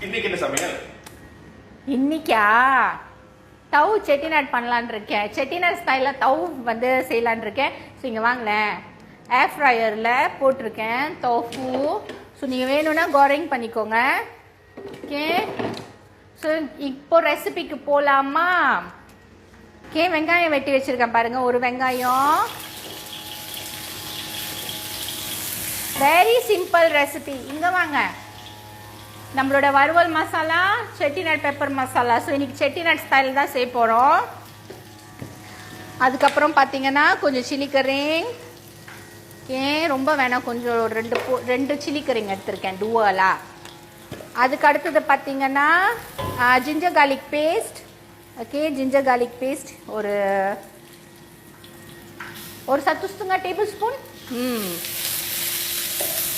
இன்னைக்கு என்ன சமையல்? இன்னைக்கா தவ் செட்டிநாட் பண்ணலான் இருக்கேன். செட்டிநாட் ஸ்டைலில் தவ் வந்து செய்யலான் இருக்கேன். ஸோ இங்கே வாங்களேன், ஏர் ஃப்ரையரில் போட்டிருக்கேன் தோஃபு. ஸோ நீங்கள் வேணும்னா கோரிங் பண்ணிக்கோங்க. ஓகே, ஸோ இப்போ ரெசிபிக்கு போகலாமா? ஓகே, வெங்காயம் வெட்டி வச்சுருக்கேன் பாருங்கள், ஒரு வெங்காயம். Very simple recipe. இங்கே வாங்க, நம்மளோட வறுவல் மசாலா, செட்டிநாட் பெப்பர் மசாலா. ஸோ இன்றைக்கி செட்டிநாட் ஸ்டைல் தான் செய்ய போகிறோம். அதுக்கப்புறம் பார்த்தீங்கன்னா கொஞ்சம் சில்லி கரிங். ஏன் ரொம்ப வேணாம், கொஞ்சம் ரெண்டு சில்லி கரிங் எடுத்திருக்கேன் டூவலா. அதுக்கு அடுத்தது பார்த்தீங்கன்னா ginger garlic paste. Okay, ginger garlic paste ஒரு சத்துஸ்துங்க டேபிள் ஸ்பூன்.